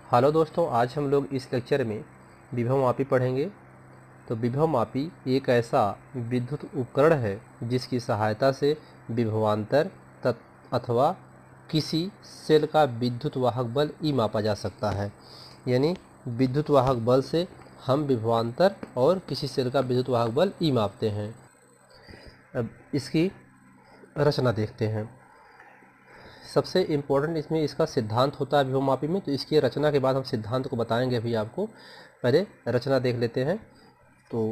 Hello दोस्तों, आज हम लोग इस लेक्चर में विभव मापी पढ़ेंगे। तो विभव मापी एक ऐसा विद्युत उपकरण है जिसकी सहायता से विभवांतर अथवा किसी सेल का विद्युत वाहक बल ई मापा जा सकता है। यानी विद्युत वाहक बल से हम विभवांतर और किसी सेल का विद्युत वाहक बल ई मापते हैं। अब इसकी रचना देखते हैं। सबसे इम्पोर्टेंट इसमें इसका सिद्धांत होता है विभव मापी में, तो इसकी रचना के बाद हम सिद्धांत को बताएंगे अभी आपको। पहले रचना देख लेते हैं। तो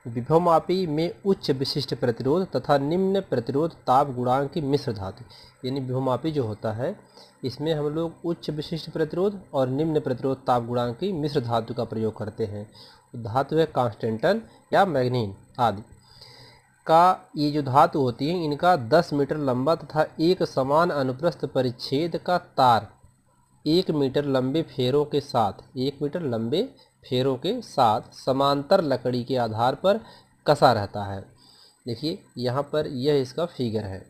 विभव मापी में उच्च विशिष्ट प्रतिरोध तथा निम्न प्रतिरोध ताप गुणांक की मिश्र धातु, यानी विभव मापी जो होता है इसमें हम लोग उच्च विशिष्ट प्रतिरोध और निम्न प्रतिरोध ताप गुणांक की मिश्र धातु का प्रयोग करते हैं। धातु है कांस्टेंटन या मैग्नीन आदि का। ये जो धातु होती है इनका 10 मीटर लंबा तथा एक समान अनुप्रस्थ परिच्छेद का तार 1 मीटर लंबे फेरों के साथ 1 मीटर लंबे फेरों के साथ समांतर लकड़ी के आधार पर कसा रहता है। देखिए यहाँ पर यह इसका फिगर है।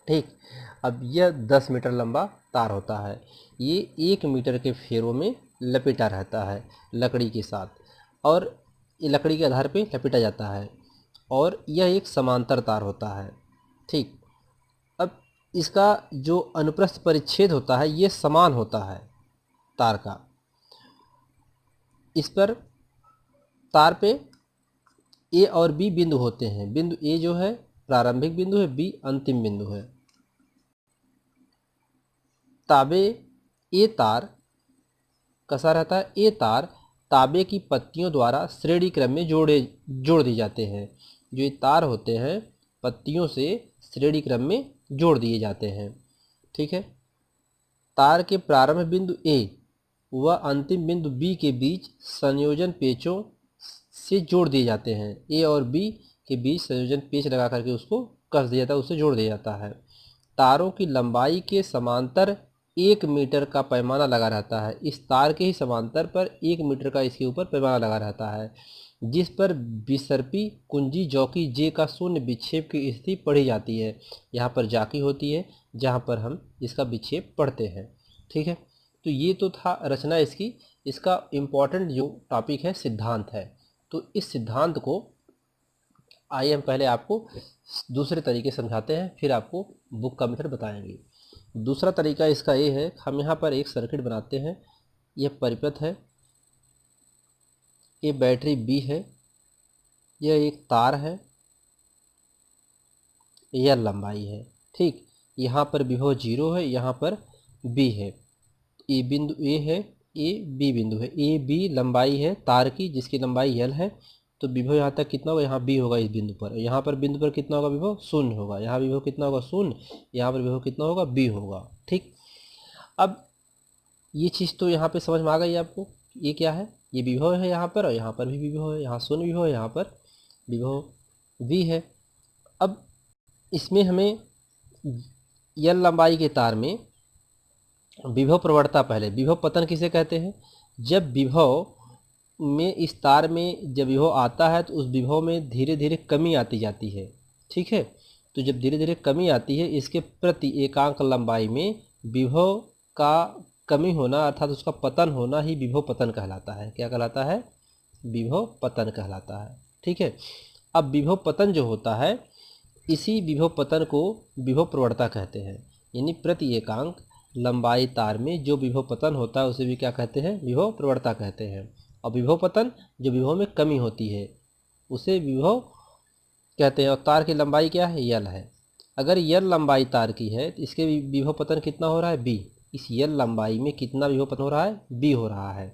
ठीक, अब यह 10 मीटर लंबा तार होता है। ये 1 मीटर के फेरों में लपेटा रहता है लकड़ी के साथ, और ये लकड़ी के आधार पे लपेटा जाता है, और यह एक समांतर तार होता है। ठीक, अब इसका जो अनुप्रस्थ परिच्छेद होता है ये समान होता है तार का। इस पर तार पे ए और बी बिंदु होते हैं। बिंदु ए जो है प्रारंभिक बिंदु है, बी अंतिम बिंदु है। ताबे ए तार कसा रहता है। ए तार ताबे की पत्तियों द्वारा श्रेणी क्रम में जोड़ दिए जाते हैं। जो ये तार होते हैं पत्तियों से श्रेणी क्रम में जोड़ दिए जाते हैं। ठीक है, तार के प्रारंभ बिंदु ए व अंतिम बिंदु बी के बीच संयोजन पेचों से जोड़ दिए जाते हैं। ए और बी के बीच संयोजन पेच लगा करके उसको कस दिया जाता है, उससे जोड़ दिया जाता है। तारों की लंबाई के समांतर 1 मीटर का पैमाना लगा रहता है। इस तार के ही समांतर पर 1 मीटर का इसके ऊपर पैमाना लगा रहता है, जिस पर विसर्पी कुंजी जॉकी जे का शून्य विक्षेप की स्थिति पढ़ी जाती है। यहाँ पर जाकी होती है जहाँ पर हम इसका विक्षेप पढ़ते हैं। ठीक है, तो ये तो था रचना इसकी। इसका इम्पोर्टेंट जो टॉपिक है सिद्धांत है। तो इस सिद्धांत को आइए हम पहले आपको दूसरे तरीके समझाते हैं, फिर आपको बुक का मेथड बताएंगे। दूसरा तरीका इसका ये है, हम यहाँ पर एक सर्किट बनाते हैं। यह परिपथ है, ये बैटरी बी है, यह एक तार है, यह लंबाई है। ठीक, यहाँ पर विभव 0 है, यहाँ पर बी है। ए बिंदु ए है, ए बी बिंदु है। ए बी लंबाई है तार की जिसकी लंबाई L है। तो विभव यहाँ तक कितना होगा, यहाँ बी होगा इस बिंदु पर। यहाँ पर बिंदु पर कितना होगा विभव, 0 होगा। यहाँ विभव कितना होगा, 0। यहाँ पर विभव कितना होगा, बी होगा। ठीक, अब ये चीज़ तो यहाँ पे समझ में आ गई आपको। ये क्या है, ये विभव है यहाँ पर, और यहाँ पर भी विभव है। यहाँ 0 विभव है, यहाँ पर विभव बी है। अब इसमें हमें L लंबाई के तार में विभव प्रवणता, पहले विभव पतन किसे कहते हैं। जब विभव में इस तार में जब विभव आता है तो उस विभव में धीरे धीरे कमी आती जाती है। ठीक है, तो जब धीरे धीरे कमी आती है इसके प्रति एकांक लंबाई में विभव का कमी होना अर्थात उसका पतन होना ही विभव पतन कहलाता है। क्या कहलाता है, विभव पतन कहलाता है। ठीक है, अब विभव पतन जो होता है इसी विभव पतन को विभव प्रवणता कहते हैं। यानी प्रति एकांक लंबाई तार में जो विभव पतन होता है उसे भी क्या कहते हैं, विभव प्रवणता कहते हैं। और विभव पतन जो विभव में कमी होती है उसे विभव कहते हैं। और तार की लंबाई क्या है, L है। अगर L लंबाई तार की है तो इसके विभव पतन कितना हो रहा है, B। इस L लंबाई में कितना विभव पतन हो रहा है, B हो रहा है।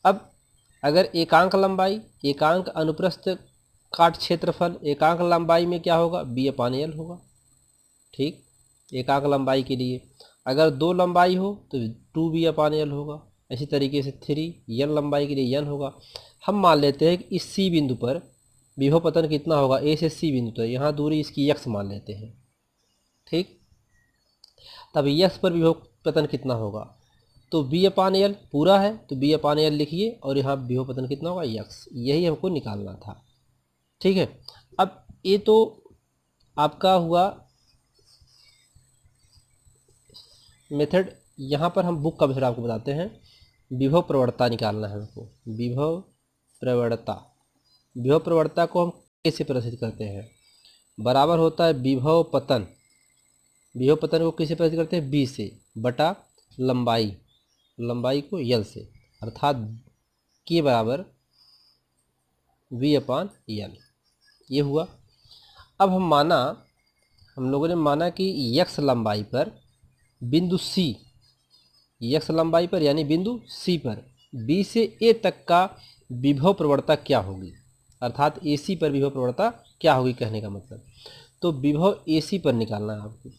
अब अगर एकांक लंबाई, एकांक अनुप्रस्थ काट क्षेत्रफल एकांक लंबाई में क्या होगा, B/L होगा। ठीक, एकांक लंबाई के लिए अगर 2 लंबाई हो तो 2B/L होगा। इसी तरीके से 3 L लंबाई के लिए N होगा। हम मान लेते हैं कि इस C बिंदु पर विभव पतन कितना होगा, A से C बिंदु तक, यहाँ दूरी इसकी x मान लेते हैं। ठीक, तब x पर विभव पतन कितना होगा, तो B/L पूरा है तो B/L लिखिए, और यहाँ विभव पतन कितना होगा, x। यही हमको निकालना था। ठीक है, अब ये तो आपका हुआ मेथड यहाँ पर हम बुक का विषय आपको बताते हैं। विभव प्रवणता निकालना है हमको। विभव प्रवणता, विभव प्रवणता को हम कैसे प्रदर्शित करते हैं? बराबर होता है विभव पतन। विभव पतन को किससे प्रदर्शित करते हैं? बी से बटा लंबाई, लंबाई को यल से, अर्थात के बराबर वी अपान यल। ये हुआ। अब हम लोगों ने माना कि यक्स लंबाई पर बिंदु सी, यक्स लंबाई पर यानी बिंदु सी पर बी से ए तक का विभव प्रवणता क्या होगी, अर्थात ए सी पर विभव प्रवणता क्या होगी कहने का मतलब। तो विभव ए सी पर निकालना है आपको,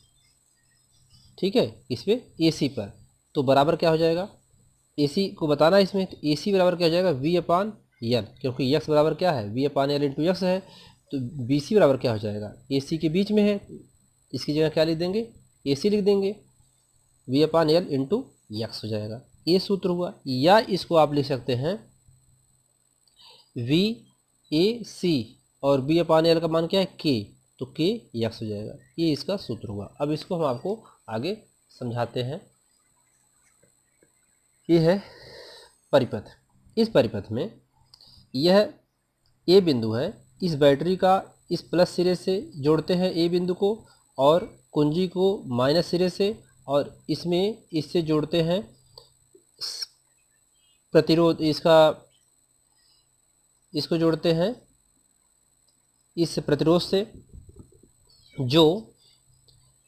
ठीक है, इस पे ए सी पर। तो बराबर क्या हो जाएगा, ए सी को बताना है इसमें। तो ए सी बराबर क्या हो जाएगा? वी अपान यल, क्योंकि यक्स बराबर क्या है? वी अपान यल इंटू यक्स है। तो बी सी बराबर क्या हो जाएगा? ए सी के बीच में है, इसकी जगह क्या लिख देंगे? ए सी लिख देंगे, वी अपान यल इंटू यक्स हो जाएगा। ये सूत्र हुआ। या इसको आप लिख सकते हैं वी ए सी और बी अपान यल का मान क्या है? के, तो के यक्स हो जाएगा। ये इसका सूत्र हुआ। अब इसको हम आपको आगे समझाते हैं। ये है परिपथ। इस परिपथ में यह ए बिंदु है, इस बैटरी का इस प्लस सिरे से जोड़ते हैं ए बिंदु को, और कुंजी को माइनस सिरे से, और इसमें इससे जोड़ते हैं प्रतिरोध, इसको जोड़ते हैं इस प्रतिरोध से, जो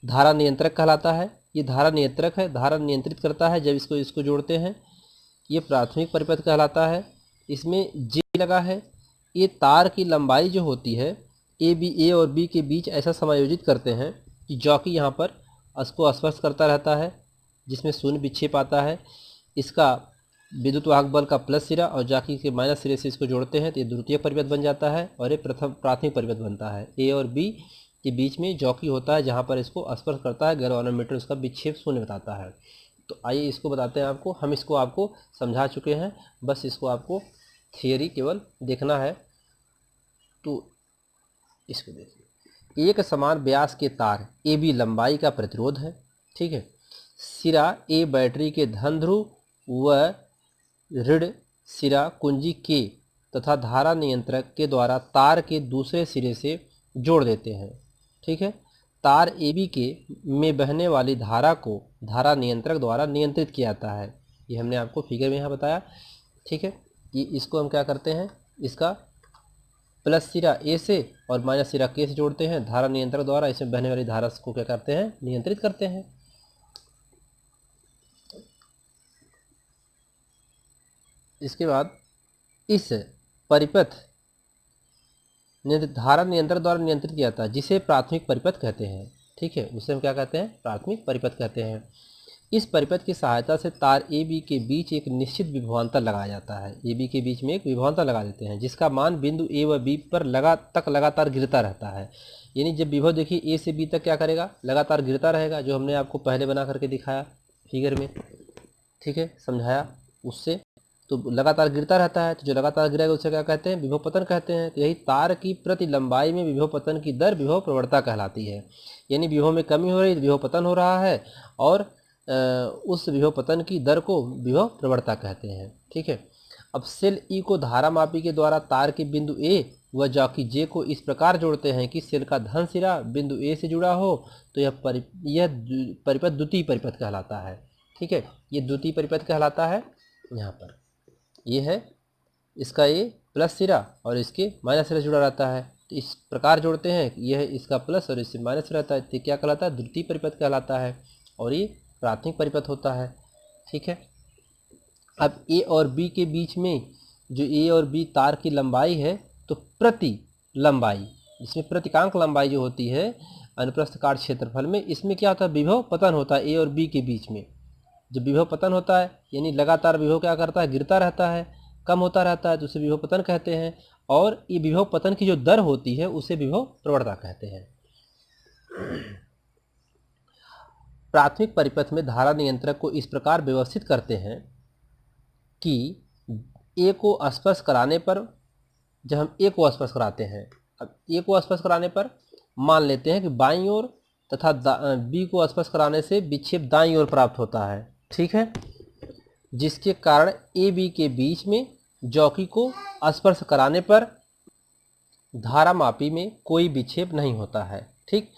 धारा नियंत्रक कहलाता है। ये धारा नियंत्रक है, धारा नियंत्रित करता है जब इसको जोड़ते हैं। ये प्राथमिक परिपथ कहलाता है। इसमें जे लगा है। ये तार की लंबाई जो होती है ए और बी के बीच ऐसा समायोजित करते हैं कि जॉकी यहाँ पर इसको स्पर्श करता रहता है, जिसमें शून्य विक्षेप आता है। इसका विद्युत वाहक बल का प्लस सिरा और जॉकी के माइनस सिरे से इसको जोड़ते हैं तो ये द्वितीय परिपथ बन जाता है, और ये प्राथमिक परिपथ बनता है। ए और बी के बीच में जॉकी होता है, जहाँ पर इसको स्पर्श करता है, गैल्वेनोमीटर उसका विक्षेप शून्य बताता है। तो आइए इसको बताते हैं आपको। हम इसको आपको समझा चुके हैं, बस इसको आपको थियरी केवल देखना है। तो इसको देखिए, एक समान व्यास के तार ए बी लंबाई का प्रतिरोध है, ठीक है। सिरा ए बैटरी के धन ध्रुव व ऋण सिरा कुंजी के तथा धारा नियंत्रक के द्वारा तार के दूसरे सिरे से जोड़ देते हैं, ठीक है। तार ए बी के में बहने वाली धारा को धारा नियंत्रक द्वारा नियंत्रित किया जाता है। ये हमने आपको फिगर में यहाँ बताया, ठीक है। ये इसको हम क्या करते हैं, इसका प्लस सिरा ए से और माइनस सिरा के से जोड़ते हैं धारा नियंत्रक द्वारा। इसमें बहने वाली धारा को क्या करते हैं? नियंत्रित करते हैं। इसके बाद इस परिपथ धारा नियंत्रक द्वारा नियंत्रित किया जाता है, जिसे प्राथमिक परिपथ कहते हैं, ठीक है। उसे हम क्या कहते हैं? प्राथमिक परिपथ कहते हैं। इस परिपथ की सहायता से तार ए बी के बीच एक निश्चित विभवांतर लगाया जाता है। ए बी के बीच में एक विभवांतर लगा देते हैं, जिसका मान बिंदु ए व बी पर लगातार गिरता रहता है। यानी जब विभव देखिए ए से बी तक क्या करेगा? लगातार गिरता रहेगा, जो हमने आपको पहले बना करके दिखाया फिगर में, ठीक है, समझाया उससे। तो लगातार गिरता रहता है, तो जो लगातार गिरेगा उसे क्या कहते हैं? विभव पतन कहते हैं। तो यही तार की प्रति लंबाई में विभव पतन की दर विभव प्रवणता कहलाती है। यानी विभव में कमी हो रही है, विभव पतन हो रहा है, और उस विभव पतन की दर को विभव प्रवणता कहते हैं, ठीक है। अब सेल ई को धारा मापी के द्वारा तार के बिंदु ए व जॉकी जे को इस प्रकार जोड़ते हैं कि सेल का धन सिरा बिंदु ए से जुड़ा हो, तो यह परिपथ द्वितीय परिपथ कहलाता है, ठीक है। ये द्वितीय परिपथ कहलाता है। यहाँ पर ये है इसका ये प्लस सिरा और इसके माइनस सिरा जुड़ा रहता है, तो इस प्रकार जोड़ते हैं, यह इसका प्लस और इससे माइनस रहता है, तो क्या कहलाता है? द्वितीय परिपथ कहलाता है, और ये प्राथमिक परिपथ होता है, ठीक है। अब ए और बी के बीच में जो ए और बी तार की लंबाई है, तो प्रति लंबाई, इसमें प्रतिकांक लंबाई जो होती है अनुप्रस्थ काट क्षेत्रफल में, इसमें क्या होता है? विभव पतन होता है ए और बी के बीच में। जब विभव पतन होता है यानी लगातार विभव क्या करता है? गिरता रहता है, कम होता रहता है, तो उसे विभव पतन कहते हैं। और ये विभव पतन की जो दर होती है उसे विभव प्रवणता कहते हैं। प्राथमिक परिपथ में धारा नियंत्रक को इस प्रकार व्यवस्थित करते हैं कि ए को स्पर्श कराने पर, जब हम ए को स्पर्श कराते हैं, अब ए को स्पर्श कराने पर मान लेते हैं कि बाईं ओर तथा बी को स्पर्श कराने से विक्षेप दाईं ओर प्राप्त होता है, ठीक है, जिसके कारण ए बी के बीच में जॉकी को स्पर्श कराने पर धारामापी में कोई विक्षेप नहीं होता है। ठीक,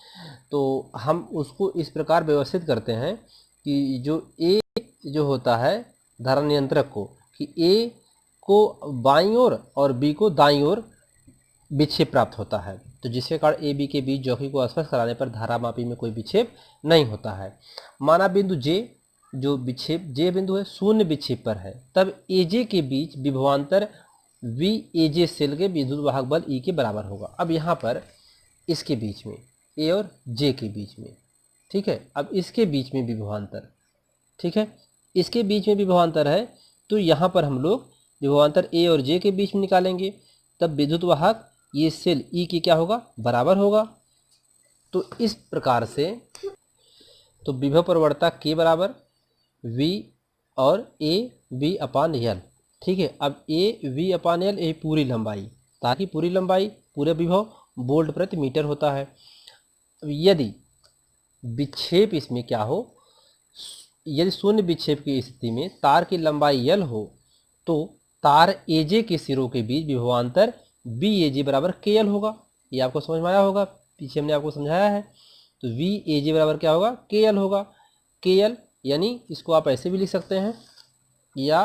तो हम उसको इस प्रकार व्यवस्थित करते हैं कि जो ए जो होता है धारा नियंत्रक को, कि ए को बाईं ओर और बी को दाईं ओर विक्षेप प्राप्त होता है, तो जिसके कारण ए बी के बीच जॉकी को स्पर्श कराने पर धारामापी में कोई विक्षेप नहीं होता है। माना बिंदु जे, जो विक्षेप जे बिंदु है शून्य विक्षेप पर है, तब ए जे के बीच विभवांतर वी ए जे सेल के विद्युत वाहक बल ई के बराबर होगा। अब यहाँ पर इसके बीच में ए और जे के बीच में, ठीक है, अब इसके बीच में विभवांतर, ठीक है, इसके बीच में विभवांतर है, तो यहाँ पर हम लोग विभवांतर ए और जे के बीच में निकालेंगे, तब विद्युत वाहक ये सेल ई के क्या होगा, बराबर होगा। तो इस प्रकार से तो विभव प्रवणता के बराबर वी और ए वी अपान एल। ठीक है, अब ए वी अपान एल ये पूरी लंबाई, ताकि पूरी लंबाई पूरे विभव वोल्ट प्रति मीटर होता है। यदि विक्षेप इसमें क्या हो, यदि शून्य विक्षेप की स्थिति में तार की लंबाई एल हो, तो तार एजे के सिरों के बीच विभवांतर बी एजे बराबर के एल होगा। ये आपको समझ में आया होगा, पीछे हमने आपको समझाया है। तो वी एजे बराबर क्या होगा, के एल होगा। के एल यानी इसको आप ऐसे भी लिख सकते हैं, या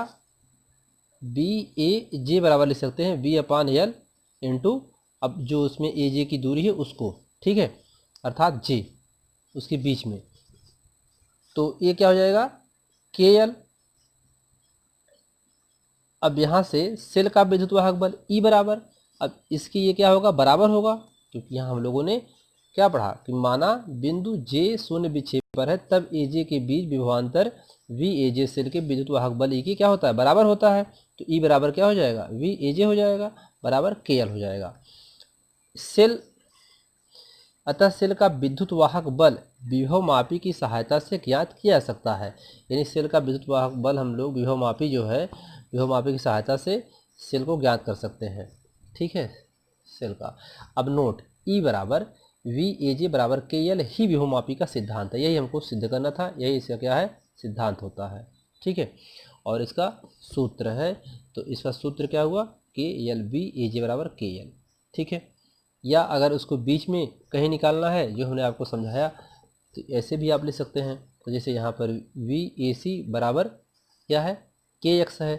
बी ए जे बराबर लिख सकते हैं वी अपान एल इंटू, अब जो उसमें ए जे की दूरी है उसको, ठीक है, अर्थात जे उसके बीच में, तो ये क्या हो जाएगा, के एल। अब यहाँ से सेल का विद्युत वाहक बल ई बराबर, अब इसकी ये क्या होगा, बराबर होगा, क्योंकि यहाँ हम लोगों ने क्या पढ़ा कि माना बिंदु जे शून्य विक्षेप पर है, तब ए जे के बीच विभवांतर वी ए जे सेल के विद्युत वाहक बल ई की क्या होता है, बराबर होता है। तो ई बराबर क्या हो जाएगा, वी ए जे हो जाएगा बराबर के एल हो जाएगा। सेल, अतः सेल का विद्युत वाहक बल विभवमापी की सहायता से ज्ञात किया जा सकता है। यानी सेल का विद्युत वाहक बल हम लोग विभवमापी जो है, विभवमापी की सहायता से सेल को ज्ञात कर सकते हैं। ठीक है, सेल का। अब नोट, ई बराबर वी ए जे बराबर के एल ही विभवमापी का सिद्धांत है। यही हमको सिद्ध करना था, यही इसका क्या है, सिद्धांत होता है। ठीक है, और इसका सूत्र है, तो इसका सूत्र क्या हुआ, के एल वी ए जे बराबर के एल। ठीक है, या अगर उसको बीच में कहीं निकालना है, जो हमने आपको समझाया, तो ऐसे भी आप लिख सकते हैं। तो जैसे यहाँ पर वी ए सी बराबर क्या है, के एक्स है।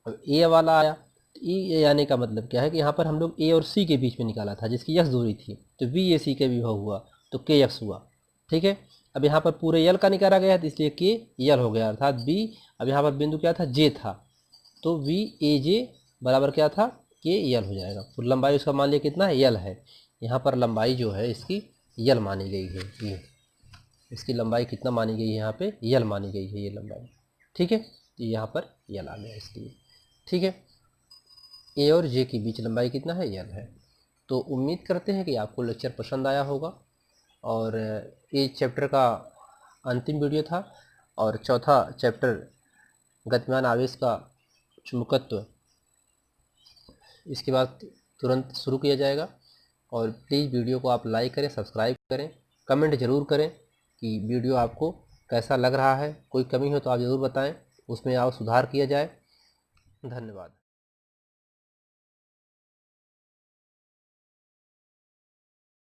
अब ए वाला आया, तो ई आने का मतलब क्या है कि यहाँ पर हम लोग ए और सी के बीच में निकाला था, जिसकी एक्स दूरी थी, तो वी ए सी का विभव हुआ, तो के एक्स हुआ। ठीक है, अब यहाँ पर पूरे यल का निकाला गया, तो इसलिए के यल हो गया, अर्थात बी। अब यहाँ पर बिंदु क्या था, जे था, तो वी ए जे बराबर क्या था, के यल हो जाएगा। तो लंबाई उसका मान लिया कितना है, यल है। यहाँ पर लंबाई जो है इसकी यल मानी गई है, ये इसकी लंबाई कितना मानी गई है, यहाँ पे यल मानी गई है ये लंबाई। ठीक है, तो यहाँ पर यल आ गया इसलिए। ठीक है, ए और जे के बीच लंबाई कितना है, यल है। तो उम्मीद करते हैं कि आपको लेक्चर पसंद आया होगा, और ये चैप्टर का अंतिम वीडियो था, और चौथा चैप्टर गतिमान आवेश का चुंबकत्व, इसके बाद तुरंत शुरू किया जाएगा। और प्लीज़ वीडियो को आप लाइक करें, सब्सक्राइब करें, कमेंट ज़रूर करें कि वीडियो आपको कैसा लग रहा है। कोई कमी हो तो आप ज़रूर बताएं, उसमें और सुधार किया जाए। धन्यवाद।